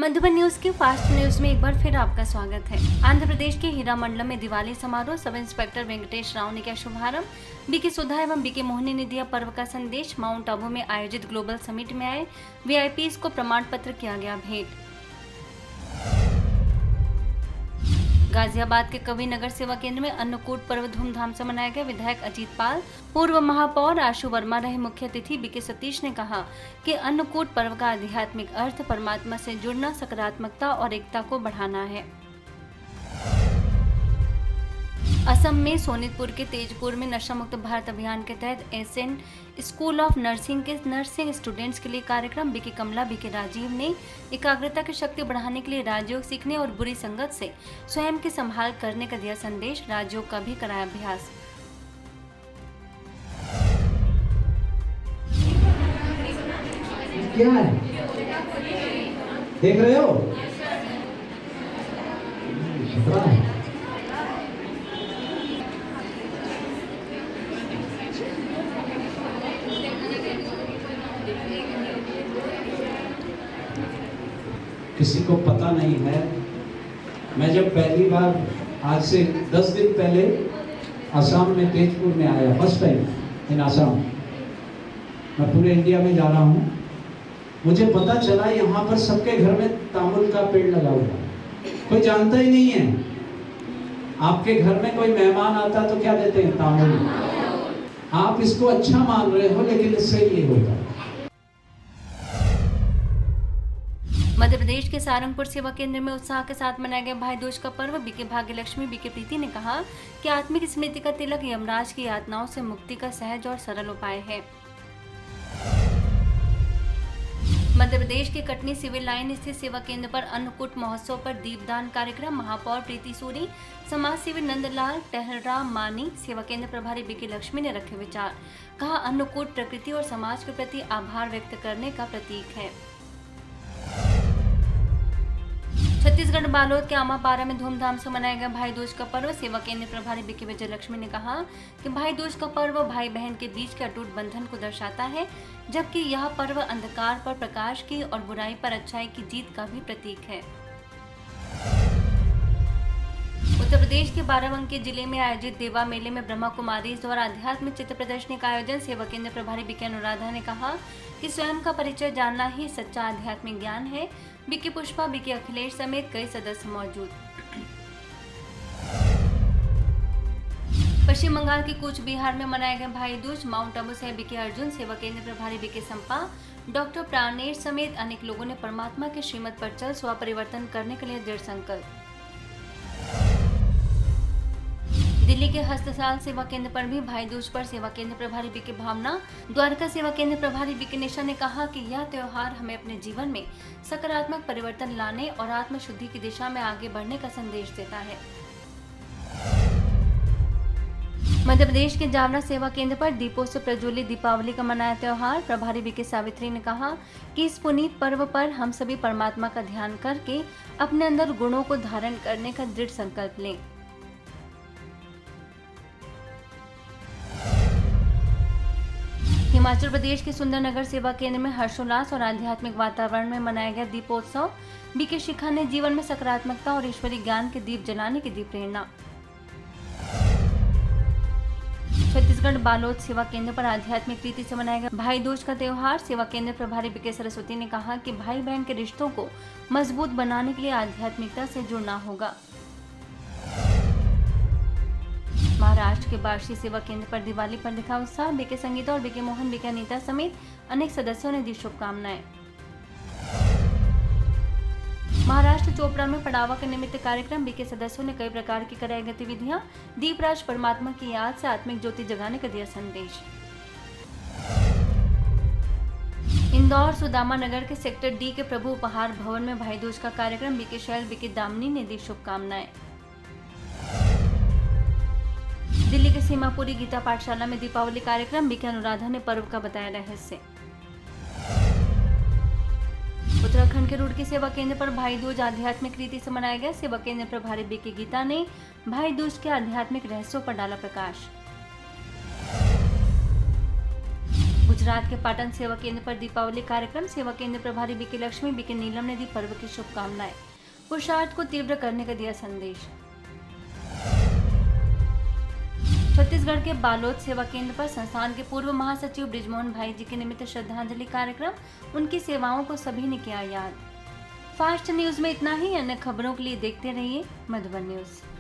Madhuban news के fast news में एक बार फिर आपका स्वागत है। आंध्र प्रदेश के हीरा मंडलम में दिवाली समारोह सब इंस्पेक्टर वेंकटेश राव ने किया शुभारंभ। बीके सुधा एवं बीके मोहनी ने दिया पर्व का संदेश। माउंट आबू में आयोजित ग्लोबल समिट में आए वीआईपीज को प्रमाण पत्र किया गया भेंट। गाजियाबाद के कवि नगर सेवा केंद्र में अन्नकूट पर्व धूमधाम से मनाया गया। विधायक अजीत पाल, पूर्व महापौर आशु वर्मा रहे मुख्य अतिथि। बीके सतीश ने कहा कि अन्नकूट पर्व का आध्यात्मिक अर्थ परमात्मा से जुड़ना, सकारात्मकता और एकता को बढ़ाना है। असम में सोनितपुर के तेजपुर में नशा मुक्त भारत अभियान के तहत एशियन स्कूल ऑफ नर्सिंग के नर्सिंग स्टूडेंट्स के लिए कार्यक्रम। बीके कमला, बीके राजीव ने एकाग्रता की शक्ति बढ़ाने के लिए राजयोग सीखने और बुरी संगत से स्वयं की संभाल करने का दिया संदेश। राजयोग का भी कराया अभ्यास। क्या है देख रहे हो? खतरा है। किसी को पता नहीं है, मैं जब पहली बार आज से 10 दिन पहले असम में तेजपुर में आया, फर्स्ट टाइम इन असम, मैं पूरे इंडिया में जा रहा हूँ, मुझे पता चला यहाँ पर सबके घर में तामुल का पेड़ लगा हुआ है। कोई जानता ही नहीं है। आपके घर में कोई मेहमान आता तो क्या देते हैं? तामुल। आप इसको अच्छा मान रहे हो, लेकिन इससे ये होता है। मध्य प्रदेश के सारंगपुर सेवा केंद्र में उत्साह के साथ मनाया गया भाई दूज का पर्व। बीके भाग्यलक्ष्मी, बीके प्रीति ने कहा कि आत्मिक स्मृति का तिलक यमराज की यातनाओं से मुक्ति का सहज और सरल उपाय है। मध्य प्रदेश के कटनी सिविल लाइन स्थित सेवा केंद्र पर अन्नकूट महोत्सव पर दीपदान कार्यक्रम। महापौर प्रीति सूरी, समाज सेवी नंदलाल टहलरा मानी, सेवा केंद्र प्रभारी बीके लक्ष्मी ने रखे विचार। कहा, अन्नकूट प्रकृति और समाज के प्रति आभार व्यक्त करने का प्रतीक है। छत्तीसगढ़ बालोद के आमापारा में धूमधाम से मनाया गया भाई दूज का पर्व। सेवा केंद्र प्रभारी बीके विजय लक्ष्मी ने कहा कि भाई दूज का पर्व भाई बहन के बीच के अटूट बंधन को दर्शाता है, जबकि यह पर्व अंधकार पर प्रकाश की और बुराई पर अच्छाई की जीत का भी प्रतीक है। उत्तर प्रदेश के बाराबंकी जिले में आयोजित देवा मेले में ब्रह्मा कुमारी द्वारा आध्यात्मिक चित्र प्रदर्शनी का आयोजन। सेवा केंद्र प्रभारी बीके अनुराधा ने कहा कि स्वयं का परिचय जानना ही सच्चा आध्यात्मिक ज्ञान है। बीके पुष्पा, बीके अखिलेश समेत कई सदस्य मौजूद। पश्चिम बंगाल के कूच बिहार में मनाया गया भाई दूज। माउंट आबू से बीके अर्जुन, सेवा केंद्र प्रभारी बीके संपा, डॉक्टर प्राणेश समेत अनेक लोगों ने परमात्मा के श्रीमत पर चल स्व परिवर्तन करने के लिए दृढ़ संकल्प। दिल्ली के हस्तसाल सेवा केंद्र पर भी भाई दूज पर सेवा केंद्र प्रभारी बीके भावना, द्वारका सेवा केंद्र प्रभारी बीके निशा ने कहा कि यह त्योहार हमें अपने जीवन में सकारात्मक परिवर्तन लाने और आत्म शुद्धि की दिशा में आगे बढ़ने का संदेश देता है। मध्य प्रदेश के जावरा सेवा केंद्र पर दीपों से प्रज्वलित दीपावली का मनाया त्योहार। प्रभारी बीके सावित्री ने कहा कि इस पुनीत पर्व पर हम सभी परमात्मा का ध्यान करके अपने अंदर गुणों को धारण करने का दृढ़ संकल्प लें। हिमाचल प्रदेश के सुंदरनगर सेवा केंद्र में हर्षोल्लास और आध्यात्मिक वातावरण में मनाया गया दीपोत्सव। बीके शिखा ने जीवन में सकारात्मकता और ईश्वरीय ज्ञान के दीप जलाने की दी प्रेरणा। छत्तीसगढ़ बालोद सेवा केंद्र पर आध्यात्मिक रीति से मनाया गया भाई दूज का त्योहार। सेवा केंद्र प्रभारी बीके सरस्वती ने कहा कि भाई बहन के रिश्तों को मजबूत बनाने के लिए आध्यात्मिकता से जुड़ना होगा। महाराष्ट्र के बार्शी सेवा केंद्र पर दिवाली पर दिखा उत्साह। बीके संगीता और बीके मोहन, बीके अनीता समेत अनेक सदस्यों ने दी शुभकामनाएं। महाराष्ट्र चोपड़ा में पड़ावा के निमित्त कार्यक्रम। बीके सदस्यों ने कई प्रकार की कराई गतिविधियां। दीपराज परमात्मा की याद से आत्मिक ज्योति जगाने का दिया संदेश। इंदौर सुदामा नगर के सेक्टर डी के प्रभु उपहार भवन में भाई दूज का कार्यक्रम। बीके शैल, बीके दामनी ने दी शुभकामनाएं। दिल्ली के सीमापुरी गीता पाठशाला में दीपावली कार्यक्रम। बीके अनुराधा ने पर्व का बताया रहस्य। उत्तराखंड के रुड़की सेवा केंद्र पर भाई दूज आध्यात्मिक रीति से मनाया गया। सेवा केंद्र प्रभारी बीके गीता ने भाई दूज के आध्यात्मिक रहस्यों पर डाला प्रकाश। गुजरात के पाटन सेवा केंद्र पर दीपावली कार्यक्रम। सेवा केंद्र प्रभारी बीके लक्ष्मी बीके नीलम ने दी पर्व की शुभकामनाएं। पुरुषार्थ को तीव्र करने का दिया संदेश। छत्तीसगढ़ के बालोद सेवा केंद्र पर संस्थान के पूर्व महासचिव बृजमोहन भाई जी के निमित्त श्रद्धांजलि कार्यक्रम। उनकी सेवाओं को सभी ने किया याद। फास्ट न्यूज में इतना ही। अन्य खबरों के लिए देखते रहिए मधुबन न्यूज।